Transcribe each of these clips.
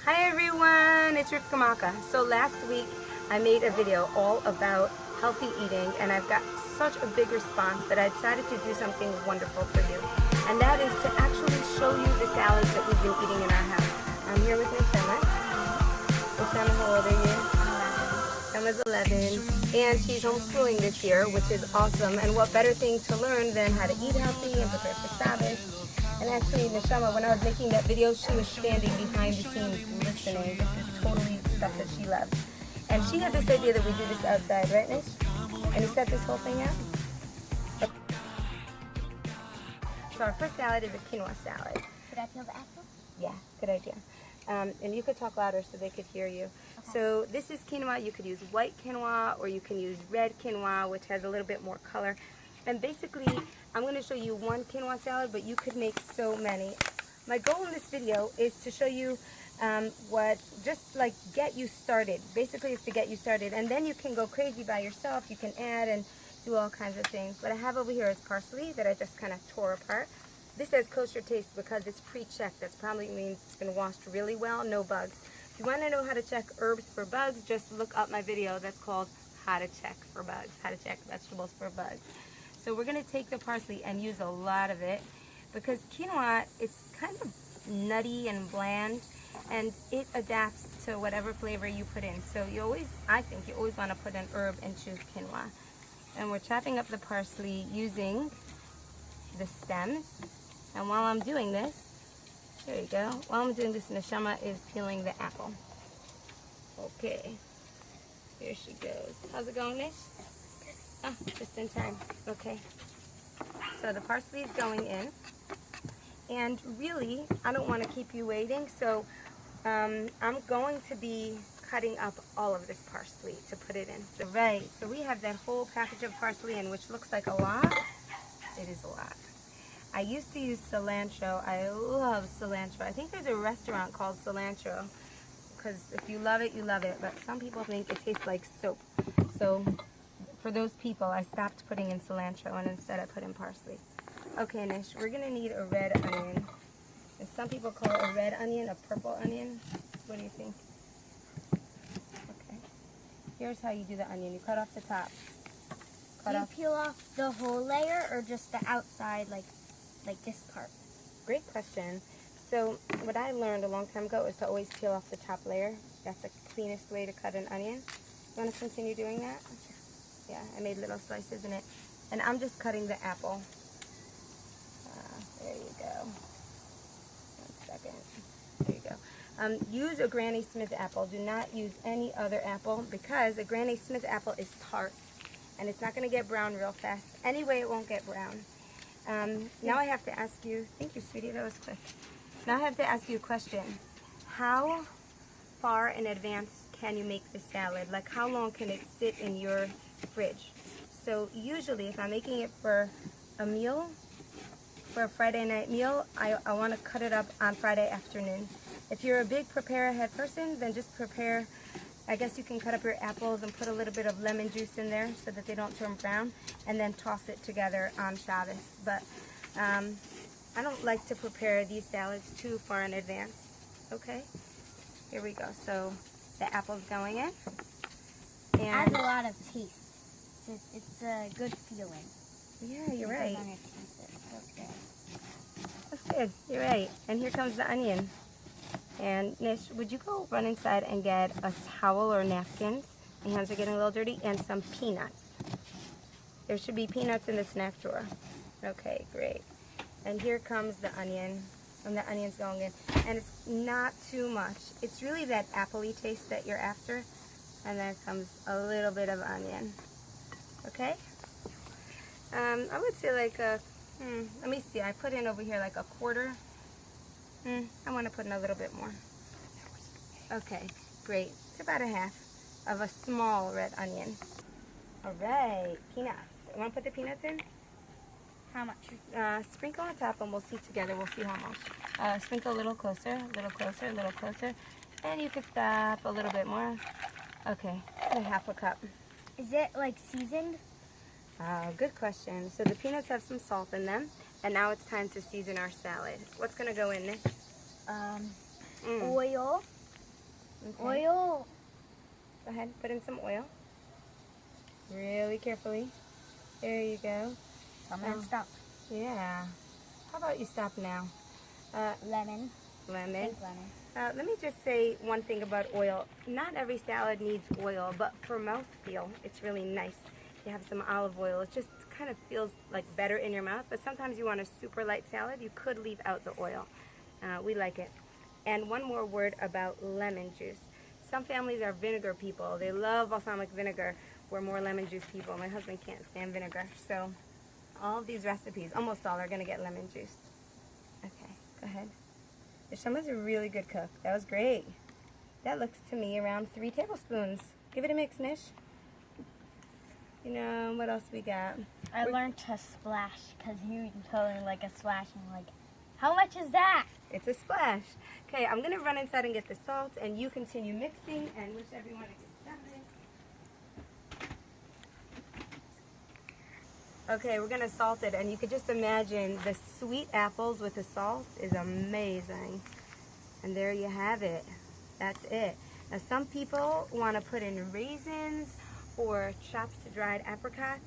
Hi everyone, it's Rivka Malka. So last week I made a video all about healthy eating and I've got such a big response that I decided to do something wonderful for you. And that is to actually show you the salads that we've been eating in our house. I'm here with Neshama. Neshama, how old are you? 11. Neshama's 11 and she's homeschooling this year, which is awesome. And what better thing to learn than how to eat healthy and prepare for Shabbos. And actually, Neshama, when I was making that video, she was standing behind the scenes listening. This is totally stuff that she loves. And she had this idea that we do this outside, right, Nish? And you set this whole thing out? So our first salad is a quinoa salad. Should I peel the apple? Yeah, good idea. And you could talk louder so they could hear you. Okay. So this is quinoa. You could use white quinoa or you can use red quinoa, which has a little bit more color. And basically, I'm going to show you one quinoa salad, but you could make so many. My goal in this video is to show you just like get you started. Basically, it's to get you started. And then you can go crazy by yourself. You can add and do all kinds of things. What I have over here is parsley that I just kind of tore apart. This says kosher taste because it's pre-checked. That probably means it's been washed really well, no bugs. If you want to know how to check herbs for bugs, just look up my video that's called How to Check for Bugs, How to Check Vegetables for Bugs. So we're going to take the parsley and use a lot of it because quinoa, it's kind of nutty and bland and it adapts to whatever flavor you put in. So I think you always want to put an herb and choose quinoa. And we're chopping up the parsley using the stems. And while I'm doing this, there you go. While I'm doing this, Neshama is peeling the apple. Okay, here she goes. How's it going, Nish? Oh, just in time. Okay. So the parsley is going in. And really, I don't want to keep you waiting. So I'm going to be cutting up all of this parsley to put it in. So, right. So we have that whole package of parsley in, which looks like a lot. It is a lot. I used to use cilantro. I love cilantro. I think there's a restaurant called Cilantro. Because if you love it, you love it. But some people think it tastes like soap. So for those people, I stopped putting in cilantro and instead I put in parsley. Okay, Nish, we're going to need a red onion. And some people call it a red onion, a purple onion. What do you think? Okay. Here's how you do the onion. You cut off the top. Do you peel off the whole layer or just the outside, like this part? Great question. So what I learned a long time ago is to always peel off the top layer. That's the cleanest way to cut an onion. You want to continue doing that? Yeah, I made little slices in it. And I'm just cutting the apple. There you go. 1 second. There you go. Use a Granny Smith apple. Do not use any other apple because a Granny Smith apple is tart. And it's not going to get brown real fast. Anyway, it won't get brown. Now I have to ask you, thank you, sweetie, that was quick. Now I have to ask you a question. How far in advance can you make the salad? Like how long can it sit in your fridge? So usually if I'm making it for a meal, for a Friday night meal, I want to cut it up on Friday afternoon. If you're a big prepare ahead person, then just prepare. I guess you can cut up your apples and put a little bit of lemon juice in there so that they don't turn brown, and then toss it together on Shabbos. But I don't like to prepare these salads too far in advance. Okay, here we go. So the apple's going in. And it has a lot of taste. It's a good feeling. Yeah, you're right. That's good. That's good. You're right. And here comes the onion. And Nish, would you go run inside and get a towel or napkins? My hands are getting a little dirty. And some peanuts. There should be peanuts in the snack drawer. Okay, great. And here comes the onion. And the onion's going in. And it's not too much. It's really that appley taste that you're after. And there comes a little bit of onion. Okay? I would say like a, let me see. I put in over here like a quarter. I want to put in a little bit more. Okay, great. It's about a half of a small red onion. All right, peanuts. You want to put the peanuts in? How much? Sprinkle on top and we'll see together. We'll see how much. Sprinkle a little closer, a little closer, a little closer. And you could stop a little bit more. Okay, and half a cup. Is it like seasoned? Good question. So the peanuts have some salt in them. And now it's time to season our salad. What's going to go in this? Oil. Okay. Oil. Go ahead, put in some oil. Really carefully. There you go. Tell me to stop. Yeah. How about you stop now? Lemon. Lemon. Pink lemon. Let me just say one thing about oil. Not every salad needs oil, but for mouthfeel, it's really nice. You have some olive oil. It just kind of feels like better in your mouth, but sometimes you want a super light salad. You could leave out the oil. We like it. And one more word about lemon juice. Some families are vinegar people. They love balsamic vinegar. We're more lemon juice people. My husband can't stand vinegar. So all of these recipes, almost all, are going to get lemon juice. Okay, go ahead. Neshama's a really good cook. That was great. That looks to me around 3 tablespoons. Give it a mix, Nish. You know, what else we got? I learned to splash because you told me like a splash and I'm like, how much is that? It's a splash. Okay, I'm going to run inside and get the salt, and you continue mixing and wish everyone a good salad. Okay, we're going to salt it, and you could just imagine the sweet apples with the salt is amazing. And there you have it. That's it. Now, some people want to put in raisins or chopped dried apricots.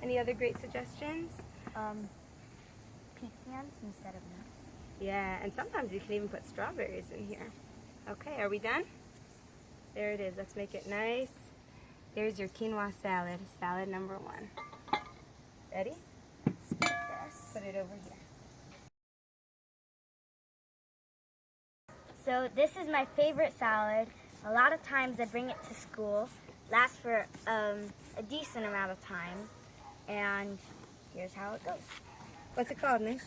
Any other great suggestions? Pecans instead of nuts. Yeah, and sometimes you can even put strawberries in here. Okay, are we done? There it is. Let's make it nice. There's your quinoa salad, salad number 1. Ready? Let's make this. Put it over here. So this is my favorite salad. A lot of times I bring it to school. Lasts for a decent amount of time. And here's how it goes. What's it called, Nish?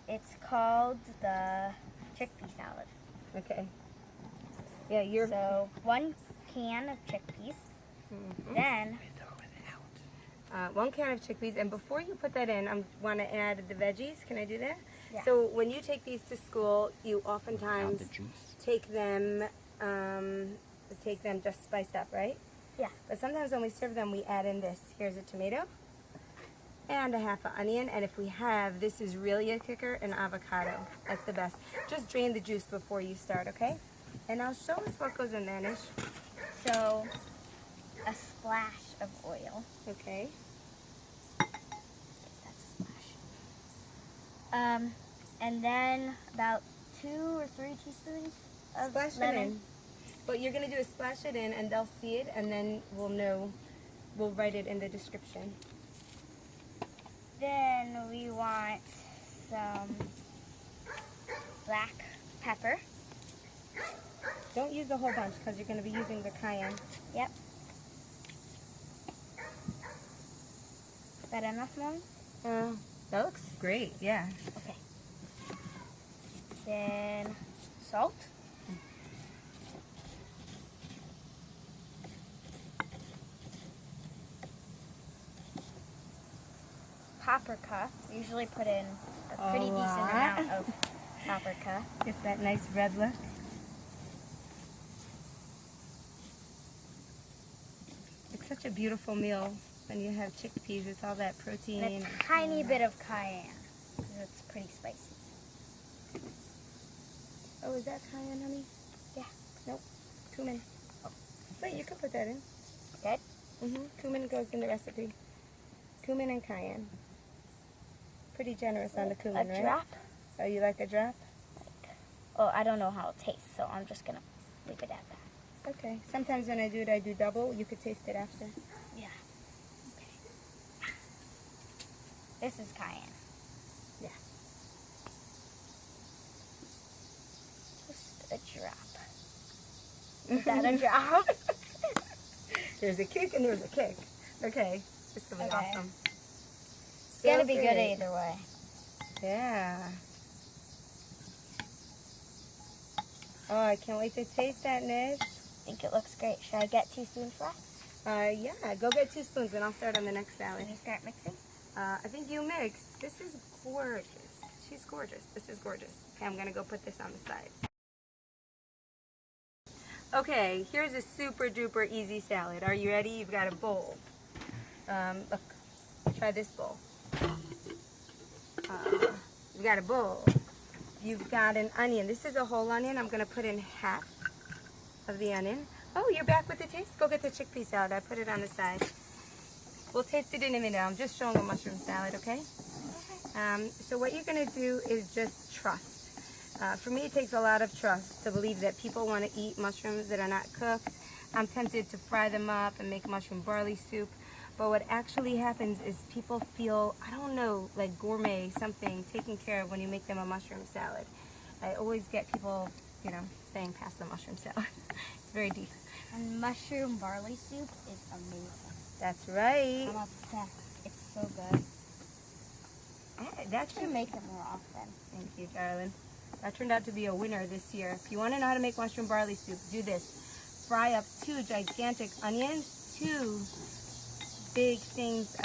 It's called the chickpea salad. Okay. Yeah, you're... So 1 can of chickpeas. Then 1 can of chickpeas, and before you put that in, I want to add the veggies. Can I do that? Yeah. So when you take these to school, you oftentimes take them just spiced up, right? Yeah. But sometimes when we serve them, we add in this. Here's a tomato and a half an onion, and if we have, this is really a kicker, an avocado. That's the best. Just drain the juice before you start, okay? And now show us what goes in there, Nish. So a splash of oil. Okay. That's a splash. And then about 2 or 3 teaspoons of Splash lemon. it in. What you're going to do is splash it in, and they'll see it, and then we'll know. We'll write it in the description. Then we want some black pepper. Don't use a whole bunch because you're going to be using the cayenne. Yep. Is that enough, Mom? That looks great, yeah. Okay. Then salt. Paprika. We usually put in a pretty decent amount of paprika. Gets that nice red look. It's such a beautiful meal when you have chickpeas. It's all that protein. And a tiny bit of cayenne, because it's pretty spicy. Oh, is that cayenne, honey? Yeah. Nope. Cumin. Oh. Wait, you could put that in. Good? Cumin goes in the recipe. Cumin and cayenne. Pretty generous on the cumin, right? A drop? Oh, you like a drop? Oh, I don't know how it tastes, so I'm just going to leave it at that. Okay. Sometimes when I do double. You could taste it after. Yeah. Okay. This is cayenne. Yeah. Just a drop. Is that a drop? There's a kick and there's a kick. Okay. This is going to be awesome. It's going to be good either way. Yeah. Oh, I can't wait to taste that, Nish. I think it looks great. Should I get 2 spoons for us? Yeah, go get 2 spoons and I'll start on the next salad. Can you start mixing? I think you mixed. This is gorgeous. She's gorgeous. This is gorgeous. Okay, I'm going to go put this on the side. Okay, here's a super duper easy salad. Are you ready? You've got a bowl. Look, try this bowl. You've got a bowl. You've got an onion. This is a whole onion. I'm going to put in half. of the onion. Oh, you're back with the taste? Go get the chickpea salad. I put it on the side. We'll taste it in a minute. I'm just showing a mushroom salad, okay? So what you're going to do is just trust. For me, it takes a lot of trust to believe that people want to eat mushrooms that are not cooked. I'm tempted to fry them up and make mushroom barley soup. But what actually happens is people feel, I don't know, like gourmet, something taken care of when you make them a mushroom salad. I always get people, you know, saying pass the mushroom salad. It's very deep. And mushroom barley soup is amazing. That's right. I'm obsessed. It's so good. That I should make it more often. Thank you, darling. That turned out to be a winner this year. If you want to know how to make mushroom barley soup, do this. Fry up 2 gigantic onions, 2 big things,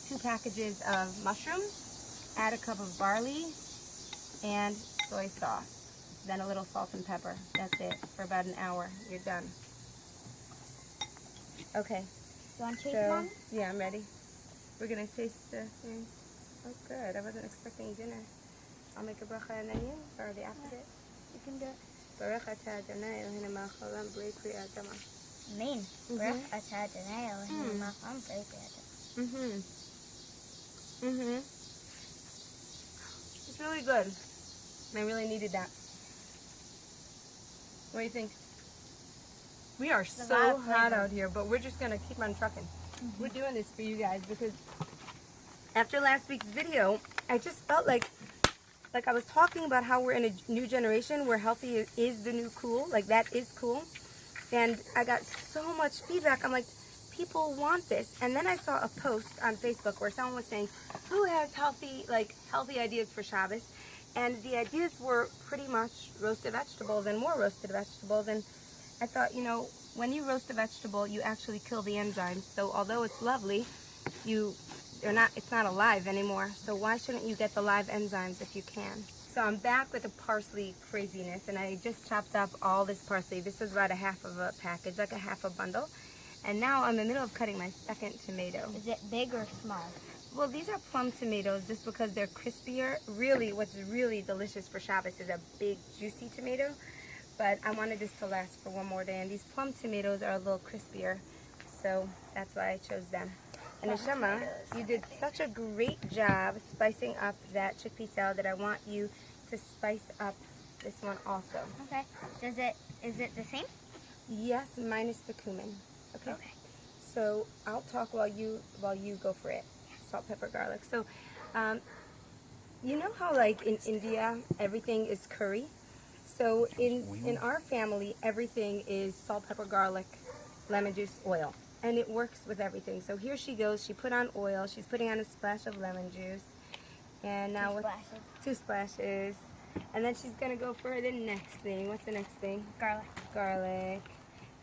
2 packages of mushrooms, add a cup of barley, and soy sauce. Then a little salt and pepper. That's it. For about an hour, you're done. Okay. You want to taste one? Yeah, I'm ready. We're going to taste the thing. Oh, good. I wasn't expecting dinner. I'll make a bracha and then you, or the opposite. You can do it. Baruch atah Adonai Eloheinu melech haolam b'li pri adama. Mean. Baruch atah Adonai Eloheinu melech haolam b'li pri adama. It's really good. I really needed that. What do you think? We are so hot out here, but we're just going to keep on trucking. We're doing this for you guys because after last week's video, I just felt like I was talking about how we're in a new generation where healthy is the new cool. Like, that is cool. And I got so much feedback. I'm like, people want this. And then I saw a post on Facebook where someone was saying, who has healthy ideas for Shabbos? And the ideas were pretty much roasted vegetables and more roasted vegetables. And I thought, you know, when you roast a vegetable, you actually kill the enzymes. So although it's lovely, it's not alive anymore. So why shouldn't you get the live enzymes if you can? So I'm back with the parsley craziness, and I just chopped up all this parsley. This was about a half of a package, like a half a bundle. And now I'm in the middle of cutting my second tomato. Is it big or small? Well, these are plum tomatoes just because they're crispier. Really, what's really delicious for Shabbos is a big, juicy tomato. But I wanted this to last for one more day, and these plum tomatoes are a little crispier. So that's why I chose them. And Neshama, you did such a great job spicing up that chickpea salad that I want you to spice up this one also. Okay. Is it the same? Yes, minus the cumin. Okay. So I'll talk while you go for it. Salt, pepper, garlic. So, you know how like in India everything is curry? So in our family everything is salt, pepper, garlic, lemon juice, oil. And it works with everything. So here she goes. She put on oil. She's putting on a splash of lemon juice. And now two splashes. And then she's going to go for the next thing. What's the next thing? Garlic. Garlic.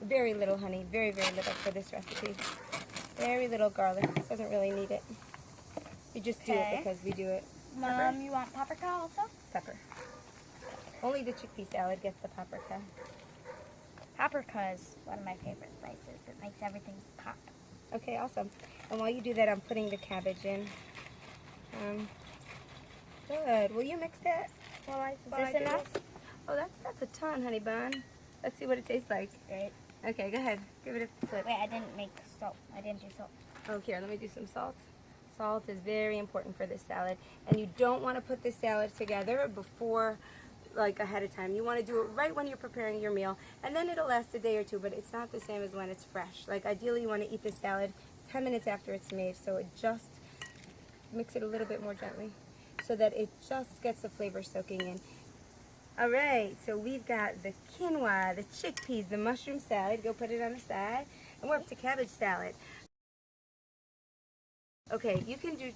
Very little, honey. Very, very little for this recipe. Very little garlic. This doesn't really need it. We just do it because we do it. Mom, you want paprika also? Pepper. Only the chickpea salad gets the paprika. Paprika is one of my favorite spices. It makes everything pop. Okay, awesome. And while you do that, I'm putting the cabbage in. Good. Will you mix that while I Is this enough? Oh, that's a ton, honey bun. Let's see what it tastes like. Great. Okay, go ahead. Give it a flip. Wait, I didn't make salt. I didn't do salt. Oh, here, let me do some salt. Salt is very important for this salad. And you don't want to put this salad together before, like, ahead of time. You want to do it right when you're preparing your meal, and then it'll last a day or two, but it's not the same as when it's fresh. Like, ideally you want to eat this salad 10 minutes after it's made, so it just mix it a little bit more gently so that it just gets the flavor soaking in. All right, so we've got the quinoa, the chickpeas, the mushroom salad. Go put it on the side, and we're up to cabbage salad. Okay, you can do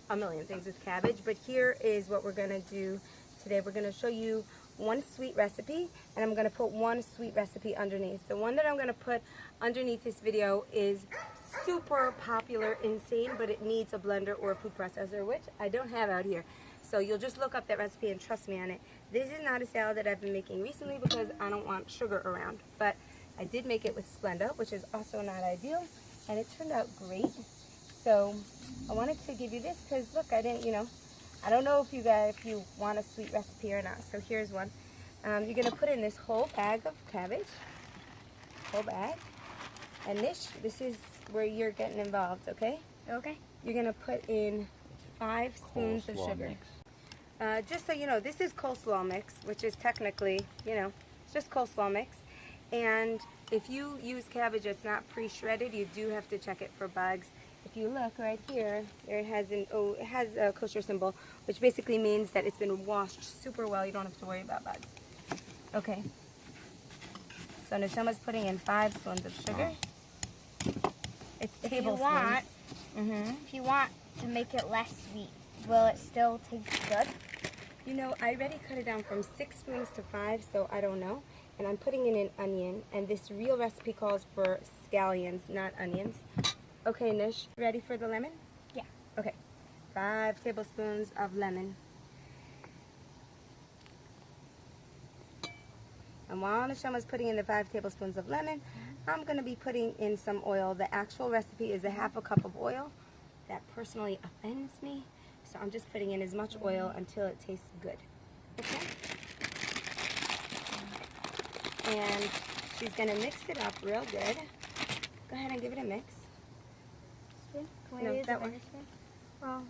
a million things with cabbage, but here is what we're gonna do today. We're going to show you one sweet recipe, and I'm going to put one sweet recipe underneath. The one that I'm going to put underneath this video is super popular, insane, but it needs a blender or a food processor, which I don't have out here. So you'll just look up that recipe and trust me on it. This is not a salad that I've been making recently because I don't want sugar around, but I did make it with Splenda, which is also not ideal, and it turned out great. So I wanted to give you this because, look, I didn't, I don't know if you want a sweet recipe or not, so here's one. You're going to put in this whole bag of cabbage. whole bag. And this is where you're getting involved, okay? Okay. You're gonna put in 5 spoons of sugar. Just so you know, this is coleslaw mix, which is technically, you know, it's just coleslaw mix. And if you use cabbage that's not pre-shredded, you do have to check it for bugs. If you look right here, there it has a kosher symbol, which basically means that it's been washed super well. You don't have to worry about bugs. Okay. So Neshama's putting in 5 spoons of sugar. It's tablespoons. If you want to make it less sweet, will it still taste good? You know, I already cut it down from 6 spoons to 5, so I don't know. And I'm putting in an onion, and this real recipe calls for scallions, not onions. Okay, Nish, ready for the lemon? Yeah. Okay, 5 tablespoons of lemon. And while Neshama's putting in the 5 tablespoons of lemon, I'm going to be putting in some oil. The actual recipe is a 1/2 cup of oil. That personally offends me, so I'm just putting in as much oil until it tastes good. Okay? And she's going to mix it up real good. Go ahead and give it a mix. Spoon? No, that one. Well,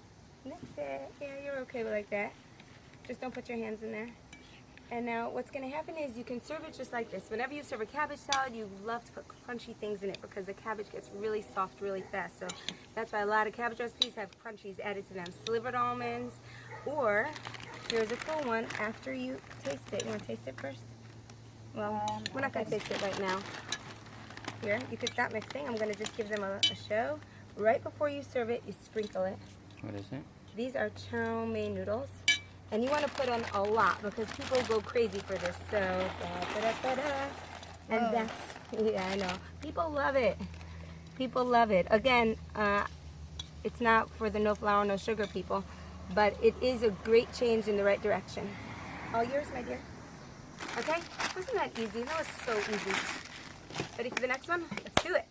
mix it. Yeah, you're okay with like that. Just don't put your hands in there. And now what's going to happen is you can serve it just like this. Whenever you serve a cabbage salad, you love to put crunchy things in it because the cabbage gets really soft really fast. So that's why a lot of cabbage recipes have crunchies added to them. Slivered almonds, or here's a cool one after you taste it. You want to taste it first? Well, we're not going to taste it right now. Here, you can stop mixing. I'm going to just give them a show. Right before you serve it, you sprinkle it. What is it? These are chow mein noodles. And you want to put on a lot because people go crazy for this. So, and that's, yeah, I know. People love it. People love it. Again, it's not for the no flour, no sugar people, but it is a great change in the right direction. All yours, my dear. Okay? Wasn't that easy? That was so easy. Ready for the next one? Let's do it.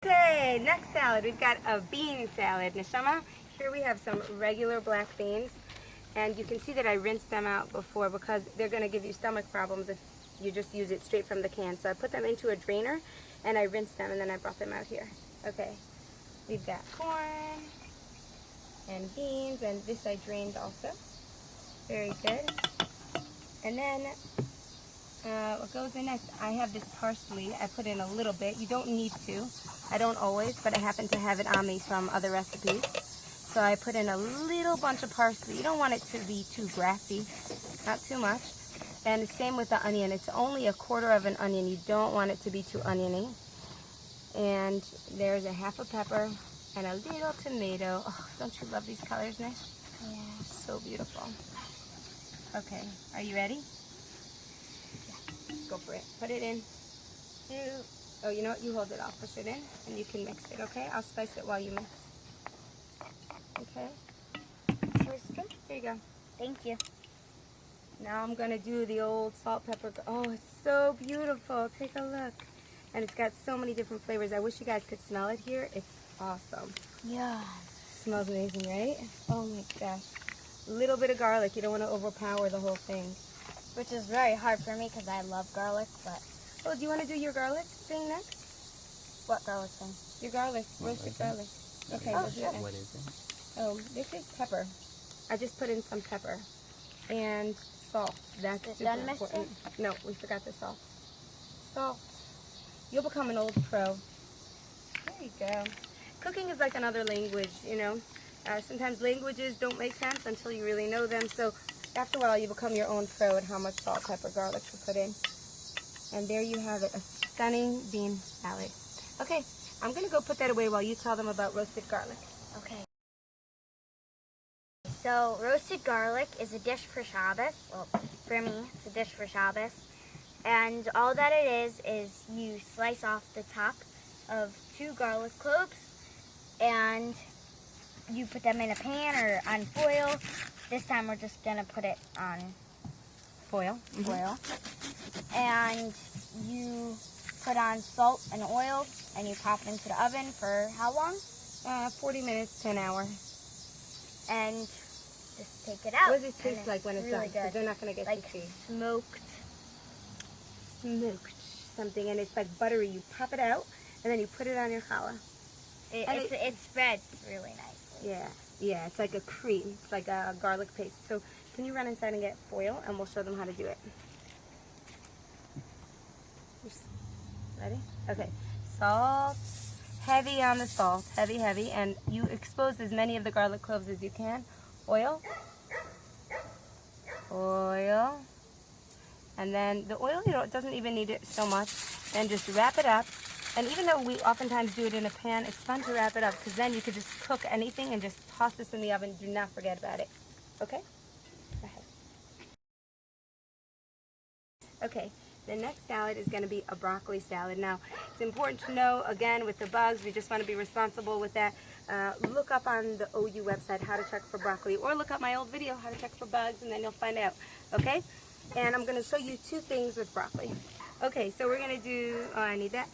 Okay, next salad. We've got a bean salad. Neshama, here we have some regular black beans. And you can see that I rinsed them out before because they're going to give you stomach problems if you just use it straight from the can. So I put them into a drainer and I rinsed them and then I brought them out here. Okay, we've got corn and beans, and this I drained also. Very good. And then what goes in next, I have this parsley. I put in a little bit. You don't need to. I don't always, but I happen to have it on me from other recipes. So I put in a little bunch of parsley. You don't want it to be too grassy, not too much. And the same with the onion. It's only 1/4 of an onion. You don't want it to be too oniony. And there's a 1/2 pepper and a little tomato. Oh, don't you love these colors, Nish? Yeah. So beautiful. Okay, are you ready? Go for it. Put it in. Oh, you know what? You hold it. I'll push it in, and you can mix it, okay? I'll spice it while you mix. Okay? Here you go. Thank you. Now I'm going to do the old salt, pepper. Oh, it's so beautiful. Take a look. And it's got so many different flavors. I wish you guys could smell it here. It's awesome. Yeah. Smells amazing, right? Oh, my gosh. A little bit of garlic. You don't want to overpower the whole thing. Which is very hard for me because I love garlic, but... Oh, do you want to do your garlic thing next? What garlic thing? Your garlic. Roasted garlic. Okay, we'll do it next. What is it? Oh, this is pepper. I just put in some pepper. And salt. That's super important. No, we forgot the salt. Salt. You'll become an old pro. There you go. Cooking is like another language, you know. Sometimes languages don't make sense until you really know them. So after a while, you become your own pro at how much salt, pepper, garlic to put in. And there you have it, a stunning bean salad. Okay, I'm going to go put that away while you tell them about roasted garlic. Okay. So, roasted garlic is a dish for Shabbos. Well, for me, it's a dish for Shabbos. And all that it is you slice off the top of 2 garlic cloves and you put them in a pan or on foil. This time we're just going to put it on Foil. foil. And you put on salt and oil and you pop it into the oven for how long? 40 minutes to an hour. And just take it out. What does it taste like when it's really done? Because good. they're not going to get Like to see. smoked. Smoked. something and it's like buttery, you pop it out and then you put it on your challah. It spreads really nicely. Yeah, it's like a cream. It's like a garlic paste. So can you run inside and get foil and we'll show them how to do it. Ready? Okay. Salt. Heavy on the salt. Heavy, heavy. And you expose as many of the garlic cloves as you can. Oil. Oil. And then the oil, it doesn't even need it so much. Then just wrap it up. And even though we oftentimes do it in a pan, it's fun to wrap it up because then you could just cook anything and just toss this in the oven. Do not forget about it. Okay? Go ahead. Okay, the next salad is going to be a broccoli salad. Now, it's important to know, again, with the bugs, we just want to be responsible with that. Look up on the OU website how to check for broccoli, or look up my old video, how to check for bugs, and then you'll find out. Okay? And I'm going to show you two things with broccoli. Okay, so we're going to do, oh, I need that.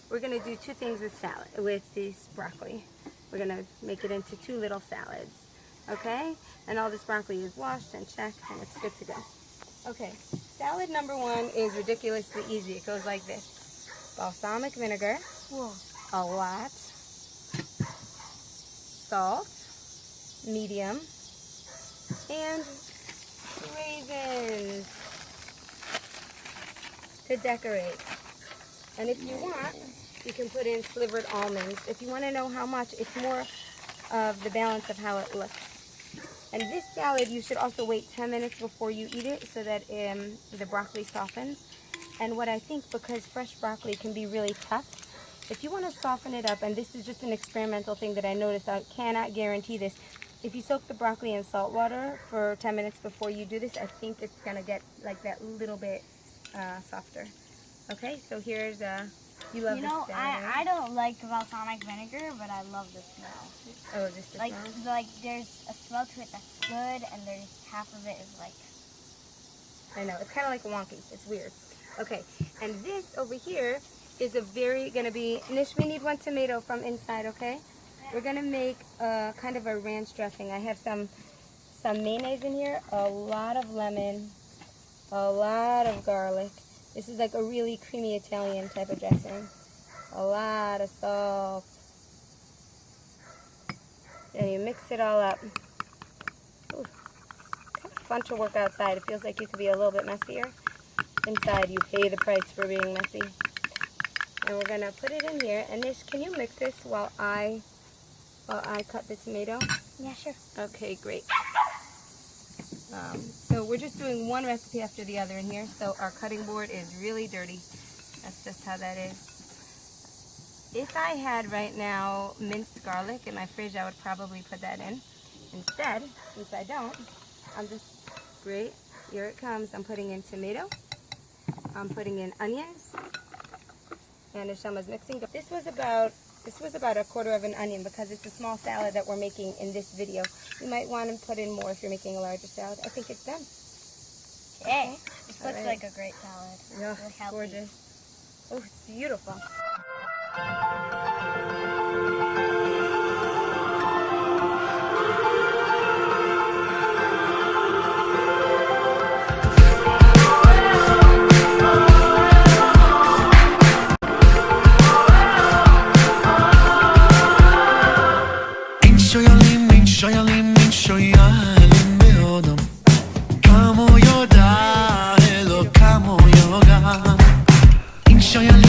We're going to do two things with salad, with this broccoli. We're going to make it into two little salads, okay? And all this broccoli is washed and checked, and it's good to go. Okay, salad number one is ridiculously easy. It goes like this. Balsamic vinegar, a lot, salt, medium, and raisins to decorate. And if you want, you can put in slivered almonds. If you want to know how much, it's more of the balance of how it looks. And this salad, you should also wait 10 minutes before you eat it so that the broccoli softens. And what I think, because fresh broccoli can be really tough, if you want to soften it up, and this is just an experimental thing that I noticed, I cannot guarantee this. If you soak the broccoli in salt water for 10 minutes before you do this, I think it's going to get like that little bit softer. Okay, so here's you love this salad. I don't like balsamic vinegar, but I love the smell. Oh, just the smell? Like there's a smell to it that's good, and there's half of it is like... I know, it's kind of like wonky. It's weird. Okay, and this over here is gonna be, Nish, we need one tomato from inside, okay? We're gonna make kind of a ranch dressing. I have some mayonnaise in here, a lot of lemon, a lot of garlic. This is like a really creamy Italian type of dressing. A lot of salt. And you mix it all up. Ooh, kind of fun to work outside. It feels like you could be a little bit messier. Inside, you pay the price for being messy. And we're gonna put it in here. And Nish, can you mix this while I cut the tomato? Yeah, sure. Okay, great. So we're just doing one recipe after the other in here, so our cutting board is really dirty. That's just how that is. If I had right now minced garlic in my fridge, I would probably put that in. Instead, since I don't, I'm just, great, here it comes. I'm putting in tomato, I'm putting in onions, and Neshama's mixing. This was about a quarter of an onion because it's a small salad that we're making in this video. You might want to put in more if you're making a larger salad. I think it's done. Okay. This looks like a great salad. Yeah, it's gorgeous. Oh, it's beautiful. Show your